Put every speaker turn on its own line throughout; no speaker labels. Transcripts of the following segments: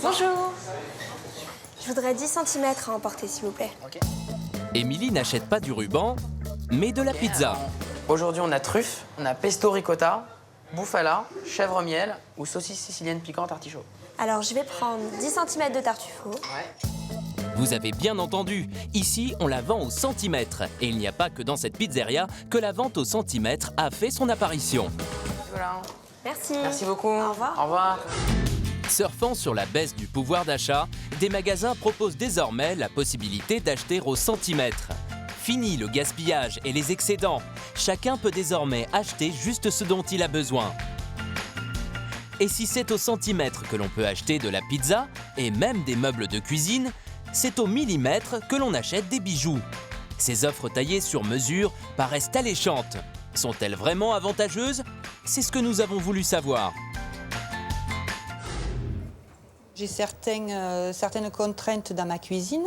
Bonjour. Je voudrais 10 cm à emporter, s'il vous plaît.
Ok.
Émilie n'achète pas du ruban, mais de la pizza.
Aujourd'hui, on a truffe, on a pesto ricotta, bouffala, chèvre miel ou saucisse sicilienne piquante artichaut.
Alors, je vais prendre 10 cm de tartuffe.
Vous avez bien entendu, ici on la vend au centimètre. Et il n'y a pas que dans cette pizzeria que la vente au centimètre a fait son apparition.
Voilà.
Merci.
Merci beaucoup.
Au revoir.
Au revoir.
Surfant sur la baisse du pouvoir d'achat, des magasins proposent désormais la possibilité d'acheter au centimètre. Fini le gaspillage et les excédents. Chacun peut désormais acheter juste ce dont il a besoin. Et si c'est au centimètre que l'on peut acheter de la pizza et même des meubles de cuisine, c'est au millimètre que l'on achète des bijoux. Ces offres taillées sur mesure paraissent alléchantes. Sont-elles vraiment avantageuses? C'est ce que nous avons voulu savoir.
J'ai certaines contraintes dans ma cuisine.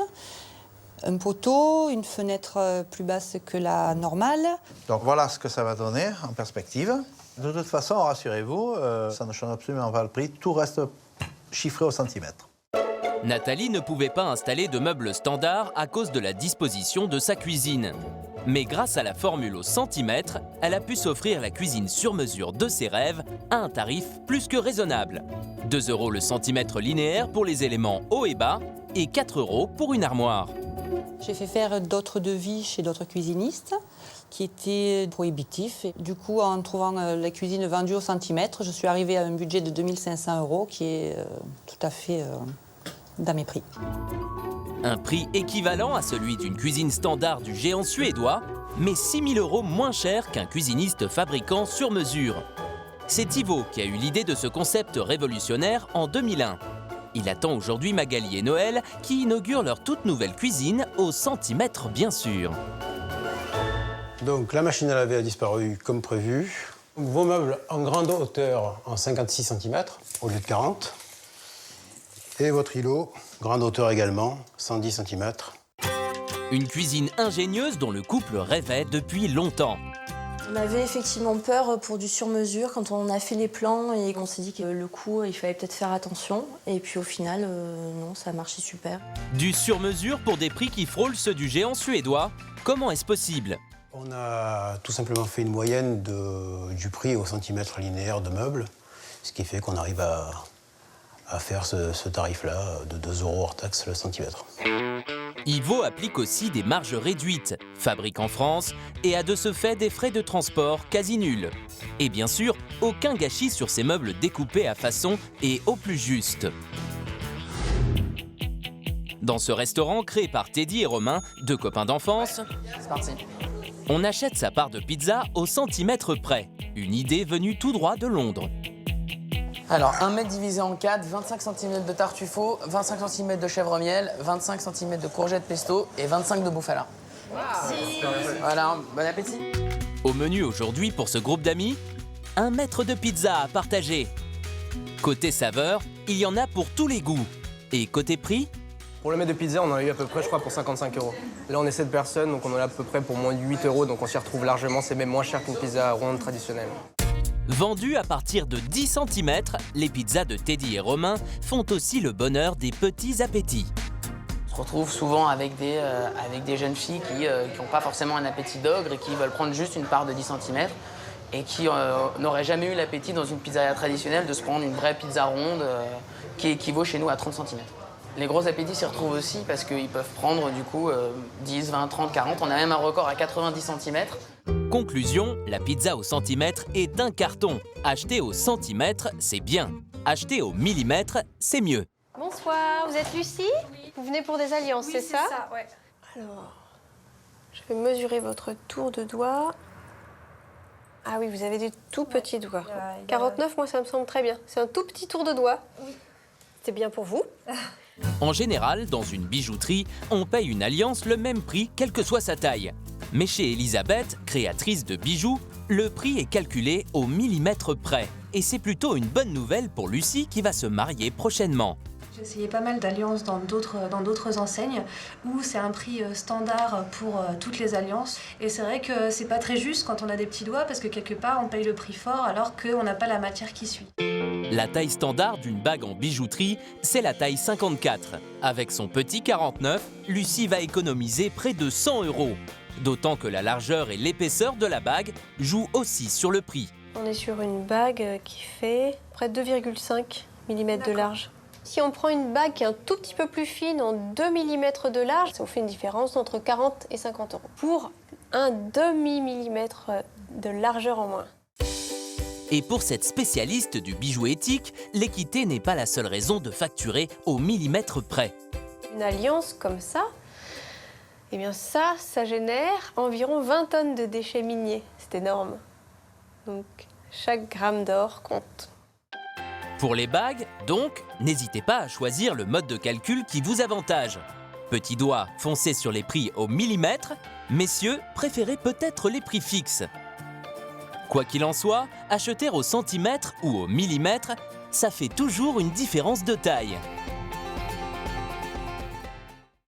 Un poteau, une fenêtre plus basse que la normale.
Donc voilà ce que ça va donner en perspective. De toute façon, rassurez-vous, ça ne change absolument pas le prix. Tout reste chiffré au centimètre.
Nathalie ne pouvait pas installer de meubles standards à cause de la disposition de sa cuisine. Mais grâce à la formule au centimètre, elle a pu s'offrir la cuisine sur mesure de ses rêves à un tarif plus que raisonnable. 2 € le centimètre linéaire pour les éléments haut et bas et 4 € pour une armoire.
J'ai fait faire d'autres devis chez d'autres cuisinistes qui étaient prohibitifs. Et du coup, en trouvant la cuisine vendue au centimètre, je suis arrivée à un budget de 2 500 € qui est tout à fait dans mes prix.
Un prix équivalent à celui d'une cuisine standard du géant suédois, mais 6 000 € moins cher qu'un cuisiniste fabricant sur mesure. C'est Thibaut qui a eu l'idée de ce concept révolutionnaire en 2001. Il attend aujourd'hui Magali et Noël qui inaugurent leur toute nouvelle cuisine au centimètre bien sûr.
Donc la machine à laver a disparu comme prévu. Vos meubles en grande hauteur en 56 cm au lieu de 40. Et votre îlot, grande hauteur également, 110 cm.
Une cuisine ingénieuse dont le couple rêvait depuis longtemps.
On avait effectivement peur pour du sur-mesure quand on a fait les plans et on s'est dit que le coût, il fallait peut-être faire attention. Et puis au final, non, ça a marché super.
Du sur-mesure pour des prix qui frôlent ceux du géant suédois. Comment est-ce possible?
On a tout simplement fait une moyenne du prix au centimètre linéaire de meubles, ce qui fait qu'on arrive à faire ce tarif-là de 2 € hors taxe le centimètre.
Ivo applique aussi des marges réduites, fabrique en France et a de ce fait des frais de transport quasi nuls. Et bien sûr, aucun gâchis sur ces meubles découpés à façon et au plus juste. Dans ce restaurant créé par Teddy et Romain, 2 copains d'enfance,
C'est parti.
on achète sa part de pizza au centimètre près. Une idée venue tout droit de Londres.
Alors, 1 mètre divisé en 4, 25 cm de tartuffe, 25 cm de chèvre miel, 25 cm de courgette pesto et 25 de bouffala. Merci. Voilà, bon appétit.
Au menu aujourd'hui pour ce groupe d'amis, 1 mètre de pizza à partager. Côté saveur, il y en a pour tous les goûts. Et côté prix,
Pour le mètre de pizza, on en a eu à peu près, je crois, pour 55 €. Là, on est 7 personnes, donc on en a à peu près pour moins de 8 €, donc on s'y retrouve largement. C'est même moins cher qu'une pizza ronde traditionnelle.
vendues à partir de 10 cm, les pizzas de Teddy et Romain font aussi le bonheur des petits appétits.
On se retrouve souvent avec des jeunes filles qui n'ont pas forcément un appétit d'ogre et qui veulent prendre juste une part de 10 cm et qui n'auraient jamais eu l'appétit dans une pizzeria traditionnelle de se prendre une vraie pizza ronde qui équivaut chez nous à 30 cm. Les gros appétits s'y retrouvent aussi parce qu'ils peuvent prendre du coup 10, 20, 30, 40. On a même un record à 90 cm.
Conclusion, la pizza au centimètre est un carton. Acheter au centimètre, c'est bien. Acheter au millimètre, c'est mieux.
Bonsoir, vous êtes Lucie? Oui. Vous venez pour des alliances, c'est ça?
Oui, c'est ça, ouais.
Alors, je vais mesurer votre tour de doigt. Ah oui, vous avez des tout petits doigts. 49, moi, ça me semble très bien. C'est un tout petit tour de doigt. Oui. C'est bien pour vous.
En général, dans une bijouterie, on paye une alliance le même prix, quelle que soit sa taille. Mais chez Elisabeth, créatrice de bijoux, le prix est calculé au millimètre près. Et c'est plutôt une bonne nouvelle pour Lucie qui va se marier prochainement.
J'ai essayé pas mal d'alliances dans d'autres enseignes où c'est un prix standard pour toutes les alliances. Et c'est vrai que c'est pas très juste quand on a des petits doigts parce que quelque part on paye le prix fort alors qu'on n'a pas la matière qui suit.
La taille standard d'une bague en bijouterie, c'est la taille 54. Avec son petit 49, Lucie va économiser près de 100 €. D'autant que la largeur et l'épaisseur de la bague jouent aussi sur le prix.
On est sur une bague qui fait près de 2,5 mm de large. Si on prend une bague qui est un tout petit peu plus fine, en 2 mm de large, ça vous fait une différence entre 40 et 50 € pour un demi-millimètre de largeur en moins.
Et pour cette spécialiste du bijou éthique, l'équité n'est pas la seule raison de facturer au millimètre près.
Une alliance comme ça, eh bien ça génère environ 20 tonnes de déchets miniers. C'est énorme. Donc chaque gramme d'or compte.
Pour les bagues, donc, n'hésitez pas à choisir le mode de calcul qui vous avantage. Petit doigt, foncez sur les prix au millimètre. Messieurs, préférez peut-être les prix fixes. Quoi qu'il en soit, acheter au centimètre ou au millimètre, ça fait toujours une différence de taille.